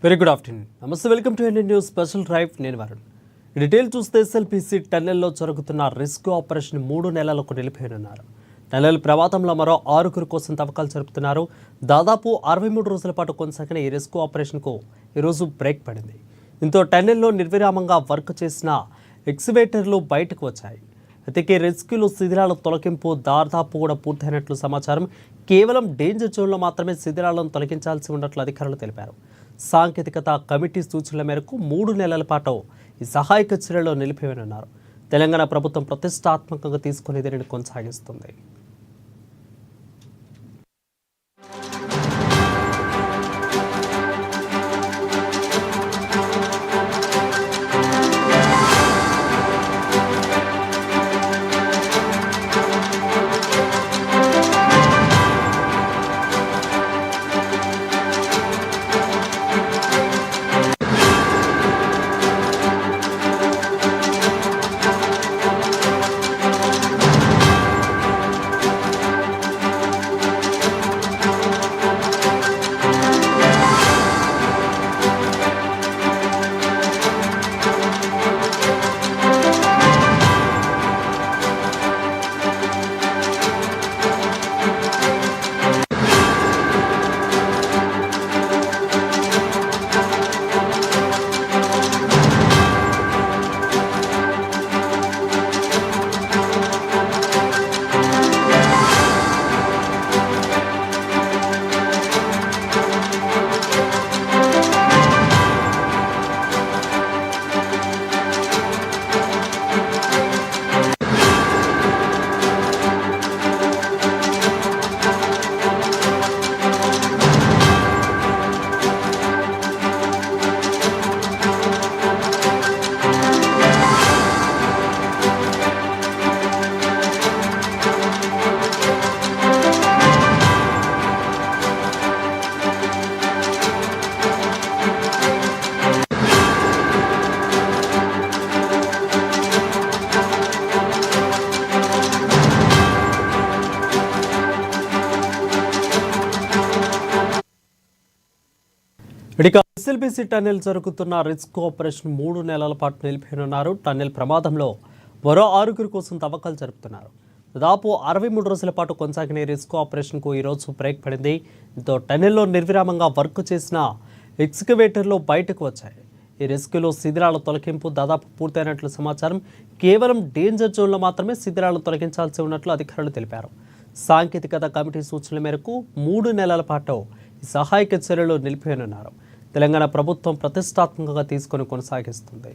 Very good afternoon. నమస్తే, welcome to NN News special drive. నేను Varun. Detail చూస్తే ఎస్ఎల్పీసీ టన్నెల్లో జరుగుతున్న రెస్క్యూ ఆపరేషన్ 3 నెలలకు నిలిపేయనున్నారు. టన్నెల్ ప్రమాదంలో మరో 6 కోసం తవ్వకాలు జరుపుతున్నారు. దాదాపు 63 రోజుల పాటు కొనసాగిన ఈ రెస్క్యూ ఆపరేషన్కు ఈరోజు బ్రేక్ పడింది. దీంతో టన్నెల్లో నిర్విరామంగా వర్క్ చేసిన ఎక్స్వేటర్లు బయటకు వచ్చాయి. అయితే రెస్క్యూలో శిథిలాల తొలగింపు దాదాపు కూడా పూర్తయినట్లు సమాచారం. కేవలం డేంజర్ జోన్లో మాత్రమే శిథిలాలను తొలగించాల్సి ఉన్నట్లు అధికారులు తెలిపారు. సాంకేతికత కమిటీ సూచనల మేరకు 3 నెలల పాటు ఈ సహాయక చర్యలు నిలిపివేయనున్నారు. తెలంగాణ ప్రభుత్వం ప్రతిష్టాత్మకంగా తీసుకుని దీనిని కొనసాగిస్తుంది. ఎస్ఎల్బీసీ టన్నెల్ జరుగుతున్న రెస్క్యూ ఆపరేషన్ 3 నెలల పాటు నిలిపేయనున్నారు. టన్నెల్ ప్రమాదంలో మరో 6 కోసం తవ్వకాలు జరుపుతున్నారు. దాదాపు 63 రోజుల పాటు కొనసాగిన ఈ రెస్క్యూ ఆపరేషన్కు ఈరోజు బ్రేక్ పడింది. దీంతో టన్నెల్లో నిర్విరామంగా వర్క్ చేసిన ఎక్స్కవేటర్లు బయటకు వచ్చాయి. ఈ రెస్క్యూలో శిథిలాల తొలగింపు దాదాపు పూర్తయినట్లు సమాచారం. కేవలం డేంజర్ జోన్లో మాత్రమే శిథిలాలను తొలగించాల్సి ఉన్నట్లు అధికారులు తెలిపారు. సాంకేతికత కమిటీ సూచనల మేరకు 3 నెలల పాటు ఈ సహాయక చర్యలు నిలిపేయనున్నారు. తెలంగాణ ప్రభుత్వం ప్రతిష్టాత్మకంగా తీసుకొని కొనసాగిస్తుంది.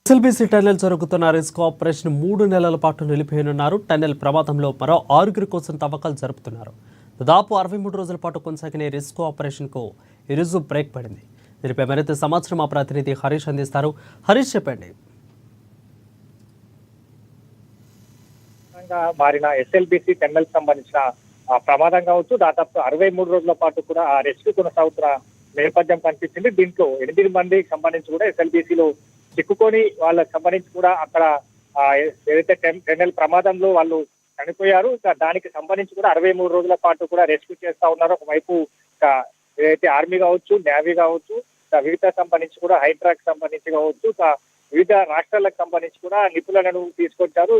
ఎస్ఎల్బీసీ టన్నెల్ జరుగుతున్న రెస్క్యూ ఆపరేషన్ 3 నెలల పాటు నిలిపేయనున్నారు. టన్నెల్ ప్రమాదంలో మరో 6 కోసం తవ్వకాలు జరుపుతున్నారు. దాదాపు 63 రోజుల పాటు కొనసాగిన రెస్క్యూ ఆపరేషన్కు ఈరోజు బ్రేక్ పడింది. దీనిపై మరింత సమాచారం మా ప్రతినిధి హరీష్ అందిస్తారు. హరీష్, చెప్పండి. మారిన ఎస్ఎల్బీసీ టన్నెల్ సంబంధించిన ప్రమాదం కావచ్చు, దాదాపు 63 రోజుల పాటు కూడా ఆ రెస్క్యూ కొనసాగుతున్న నేపథ్యం కనిపించింది. దీంట్లో 8 మందికి సంబంధించి కూడా ఎస్ఎల్బీసీలో చిక్కుకొని వాళ్ళకి సంబంధించి కూడా అక్కడ ఏదైతే టన్నెల్ ప్రమాదంలో వాళ్ళు చనిపోయారు. దానికి సంబంధించి కూడా 63 రోజుల పాటు కూడా రెస్క్యూ చేస్తా ఉన్నారు. ఒకవైపు ఏదైతే ఆర్మీ కావచ్చు, నేవీ కావచ్చు, వివిధ సంబంధించి కూడా హైడ్రాక్ సంబంధించి కావచ్చు, వివిధ రాష్ట్రాలకు సంబంధించి కూడా నిపుణులను తీసుకొచ్చారు.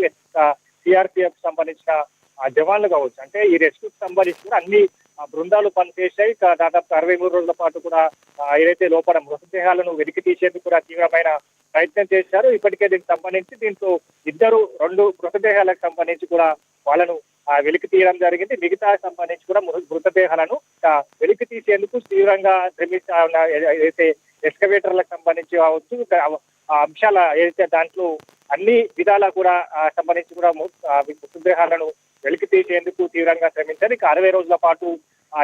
సిఆర్పిఎఫ్ సంబంధించిన జవాన్లు కావచ్చు. అంటే ఈ రెస్క్యూకి సంబంధించి కూడా అన్ని బృందాలు పనిచేశాయి. దాదాపు 63 రోజుల పాటు కూడా ఏదైతే లోపల మృతదేహాలను వెలికి తీసేందుకు కూడా తీవ్రమైన ప్రయత్నం చేశారు. ఇప్పటికే దీనికి సంబంధించి దీంట్లో 2 మృతదేహాలకు సంబంధించి కూడా వాళ్ళను వెలికి తీయడం జరిగింది. మిగతా సంబంధించి కూడా మృతదేహాలను వెలికి తీసేందుకు తీవ్రంగా శ్రమిస్తా ఉన్న ఏదైతే ఎక్స్కవేటర్లకు సంబంధించి కావచ్చు, అంశాల ఏదైతే దాంట్లో అన్ని విధాలా కూడా సంబంధించి కూడా మృతదేహాలను వెలికి తీసేందుకు తీవ్రంగా శ్రమించారు. ఇక 60 రోజుల పాటు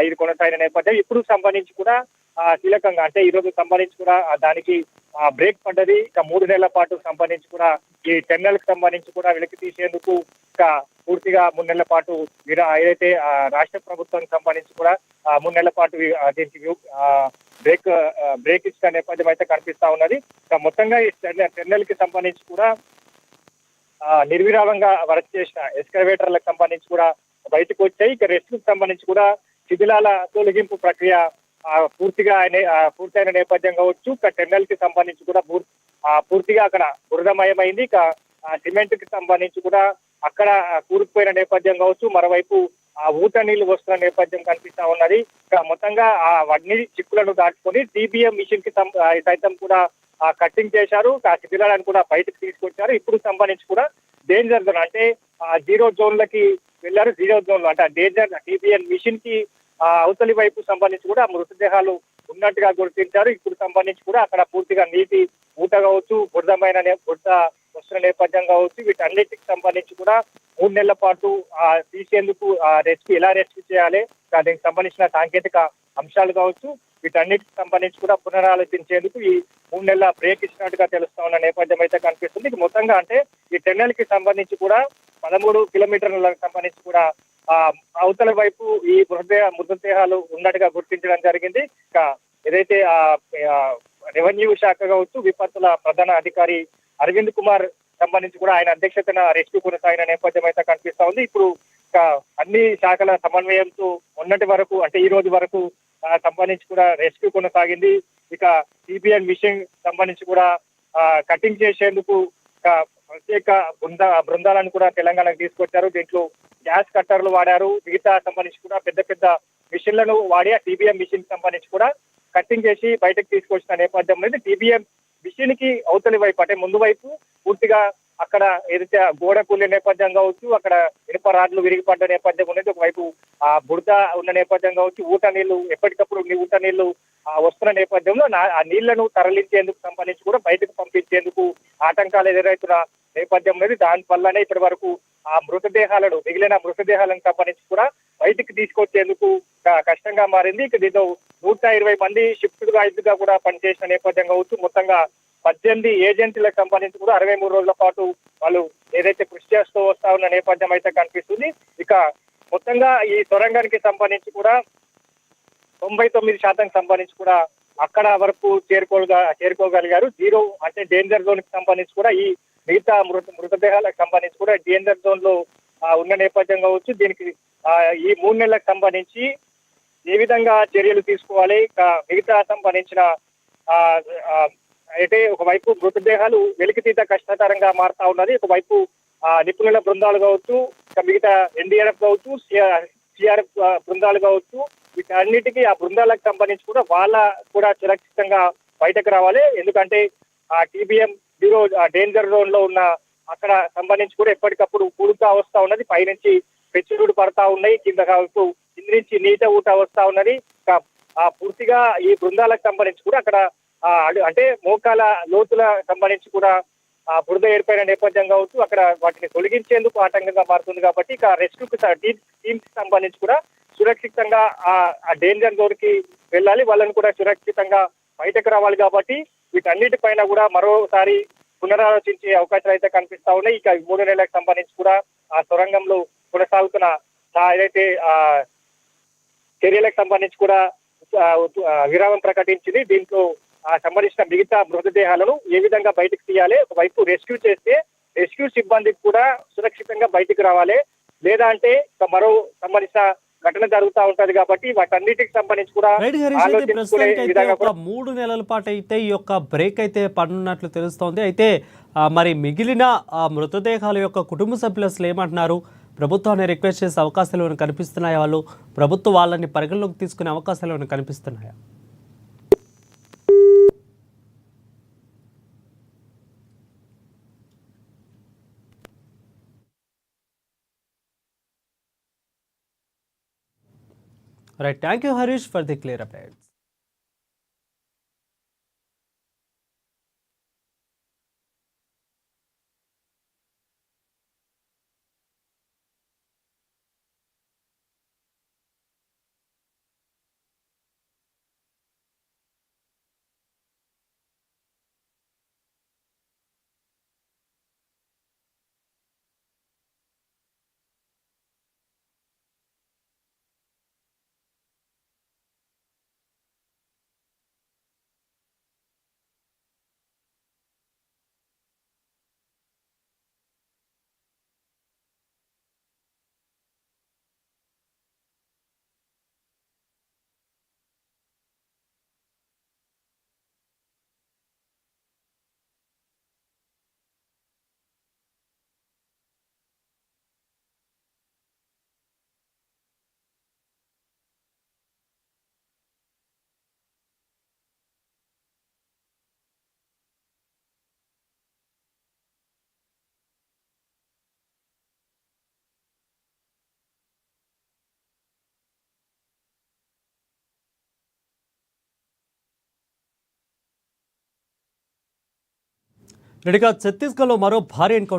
ఇది కొనసాగిన నేపథ్యం ఇప్పుడు సంబంధించి కూడా కీలకంగా అంటే ఈ రోజు సంబంధించి కూడా దానికి బ్రేక్ పడ్డది. ఇక 3 నెలల పాటు సంబంధించి కూడా ఈ టన్నెల్ కి సంబంధించి కూడా వెలికి తీసేందుకు ఇక పూర్తిగా 3 నెలల పాటు ఏదైతే రాష్ట్ర ప్రభుత్వానికి సంబంధించి కూడా 3 నెలల పాటు దీనికి బ్రేక్ ఇచ్చిన నేపథ్యం అయితే కనిపిస్తా ఉన్నది. ఇక మొత్తంగా ఈ టన్నెల్ కి సంబంధించి కూడా నిర్విరామంగా వర్క్ చేసిన ఎక్స్కవేటర్లకు సంబంధించి కూడా బయటకు వచ్చాయి. ఇక రెస్క్యూకి సంబంధించి కూడా శిథిలాల తొలగింపు ప్రక్రియ పూర్తయిన నేపథ్యం కావచ్చు. ఇక టన్నెల్ కి సంబంధించి కూడా పూర్తిగా అక్కడ బురదమయమైంది. ఇక సిమెంట్ కి సంబంధించి కూడా అక్కడ కూరుకుపోయిన నేపథ్యం కావచ్చు. మరోవైపు ఊట నీళ్లు వస్తున్న నేపథ్యం కనిపిస్తా ఉన్నది. ఇక మొత్తంగా అన్ని చిక్కులను దాటుకొని టీబీఎం మిషన్ కి సైతం కూడా కట్టింగ్ చేశారు. ఆ శిథిలాలను కూడా బయటకు తీసుకొచ్చారు. ఇప్పుడు సంబంధించి కూడా డేంజర్ జోన్ అంటే జీరో జోన్లకి వెళ్ళారు. జీరో జోన్ అంటే డేంజర్ టీబీఎం మిషన్ కి అవతలి వైపు సంబంధించి కూడా మృతదేహాలు ఉన్నట్టుగా గుర్తించారు. ఇప్పుడు సంబంధించి కూడా అక్కడ పూర్తిగా నీటి ఊట కావచ్చు, బురద వస్తున్న నేపథ్యం కావచ్చు. వీటన్నిటికి సంబంధించి కూడా 3 నెలల పాటు తీసేందుకు ఎలా రెస్క్యూ చేయాలి, దానికి సంబంధించిన సాంకేతిక అంశాలు కావచ్చు, వీటన్నిటికి సంబంధించి కూడా పునరాలోచించేందుకు ఈ 3 నెలల బ్రేక్ ఇచ్చినట్టుగా తెలుస్తా ఉన్న నేపథ్యం అయితే కనిపిస్తుంది. మొత్తంగా అంటే ఈ టన్నెల్ కి సంబంధించి కూడా 13 కిలోమీటర్లకు సంబంధించి కూడా అవతల వైపు ఈ మృతదేహాలు ఉన్నట్టుగా గుర్తించడం జరిగింది. ఇక ఏదైతే రెవెన్యూ శాఖ కావచ్చు, విపత్తుల ప్రధాన అధికారి అరవింద్ కుమార్ సంబంధించి కూడా ఆయన అధ్యక్షతన రెస్క్యూ కొనసాగిన నేపథ్యం అయితే కనిపిస్తా ఉంది. ఇప్పుడు అన్ని శాఖల సమన్వయంతో మొన్నటి వరకు అంటే ఈ రోజు వరకు సంబంధించి కూడా రెస్క్యూ కొనసాగింది. ఇక టీబీఎం మిషన్ సంబంధించి కూడా కటింగ్ చేసేందుకు ప్రత్యేక బృందాలను కూడా తెలంగాణకు తీసుకొచ్చారు. దీంట్లో గ్యాస్ కట్టర్లు వాడారు. మిగతా సంబంధించి కూడా పెద్ద పెద్ద మిషన్లను వాడి ఆ టీబీఎం మిషన్ సంబంధించి కూడా కట్టింగ్ చేసి బయటకు తీసుకొచ్చిన నేపథ్యం అనేది టీబీఎం మిషన్ కి అవతలి వైపు అంటే ముందు వైపు పూర్తిగా అక్కడ ఏదైతే గోడ కూలే నేపథ్యం కావచ్చు, అక్కడ ఇనుప రాడ్లు విరిగిపడ్డ నేపథ్యం ఉన్నది. ఒకవైపు బురద ఉన్న నేపథ్యం కావచ్చు, ఊట నీళ్లు ఎప్పటికప్పుడు ఊట నీళ్లు వస్తున్న నేపథ్యంలో ఆ నీళ్లను తరలించేందుకు సంబంధించి కూడా బయటకు పంపించేందుకు ఆటంకాలు ఎదురవుతున్న నేపథ్యం అనేది. దాని వల్లనే ఇప్పటి వరకు మిగిలిన మృతదేహాలను సంబంధించి కూడా బయటికి తీసుకొచ్చేందుకు కష్టంగా మారింది. ఇక దీంతో 120 మంది షిఫ్ట్ గా కూడా పనిచేసిన నేపథ్యం కావచ్చు. మొత్తంగా 18 ఏజెంట్లకు సంబంధించి కూడా 63 రోజుల పాటు వాళ్ళు ఏదైతే కృషి చేస్తూ వస్తా ఉన్న నేపథ్యం అయితే కనిపిస్తుంది. ఇక మొత్తంగా ఈ సొరంగానికి సంబంధించి కూడా 99% సంబంధించి కూడా అక్కడ వరకు చేరుకోగలిగారు. జీరో అంటే డేంజర్ జోన్ కి సంబంధించి కూడా ఈ మిగతా మృతదేహాలకు సంబంధించి కూడా డేంజర్ జోన్ లో ఉన్న నేపథ్యం కావచ్చు. దీనికి ఈ 3 నెలలకు సంబంధించి ఏ విధంగా చర్యలు తీసుకోవాలి, మిగతా సంబంధించిన అయితే ఒకవైపు మృతదేహాలు వెలికితీత కష్టతరంగా మారుతా ఉన్నది. ఒకవైపు నిపుణుల బృందాలు కావచ్చు, మిగతా ఎన్డీఆర్ఎఫ్ కావచ్చు, సిఆర్ఎఫ్ బృందాలు కావచ్చు, వీటన్నిటికీ ఆ బృందాలకు సంబంధించి కూడా వాళ్ళ కూడా సురక్షితంగా బయటకు రావాలి. ఎందుకంటే ఆ టీబీఎం జీరో డేంజర్ జోన్ లో ఉన్న అక్కడ సంబంధించి కూడా ఎప్పటికప్పుడు కూడుతా వస్తా ఉన్నది. పైనుంచి పెచ్చురుడు పడతా ఉన్నాయి, కింద నుంచి నీట ఊట వస్తా ఉన్నది. పూర్తిగా ఈ బృందాలకు సంబంధించి కూడా అక్కడ అంటే మోకాల లోతుల సంబంధించి కూడా ఆ బురద ఏర్పడిన నేపథ్యం కావచ్చు, అక్కడ వాటిని తొలగించేందుకు ఆటంకంగా మారుతుంది కాబట్టి ఇక రెస్క్యూకి టీమ్ కి సంబంధించి కూడా సురక్షితంగా ఆ డేంజర్ జోన్ కి వెళ్ళాలి, వాళ్ళని కూడా సురక్షితంగా బయటకు రావాలి కాబట్టి వీటన్నిటిపైన కూడా మరోసారి పునరాలోచించే అవకాశాలు అయితే కనిపిస్తా ఉన్నాయి. ఇక 3 నెలలకు సంబంధించి కూడా ఆ సొరంగంలో కొనసాగుతున్న ఏదైతే చర్యలకు సంబంధించి కూడా విరామం ప్రకటించింది. దీంట్లో సంబంధించిన మిగతా మృతదేహాలను ఏ విధంగా బయటకు తీయాలి, ఒకవైపు రెస్క్యూ చేస్తే రెస్క్యూ సిబ్బందికి కూడా సురక్షితంగా బయటకు రావాలి, లేదా అంటే మరో సంబంధించిన ఘటన జరుగుతూ ఉంటది కాబట్టి వాటన్నిటికి సంబంధించి కూడా రైట్ హరీష్, అయితే ఆలోచించుకునే ప్రస్తుతానికి అయితే విధంగా ఒక 3 నెలల పాటు అయితే ఈ యొక్క బ్రేక్ అయితే పడినట్లు తెలుస్తోంది. అయితే మరి మిగిలిన మృతదేహాల యొక్క కుటుంబ సభ్యులు అసలు ఏమంటున్నారు? ప్రభుత్వాన్ని రిక్వెస్ట్ చేసే అవకాశాలు ఏమైనా కనిపిస్తున్నాయా? వాళ్ళు ప్రభుత్వం వాళ్ళని పరిగణలోకి తీసుకునే అవకాశాలు ఏమైనా కనిపిస్తున్నాయా? Right, thank you Harish for the clear updates. రెడ్డిగా ఛత్తీస్గఢ్లో మరో భారీ ఎన్కౌంటర్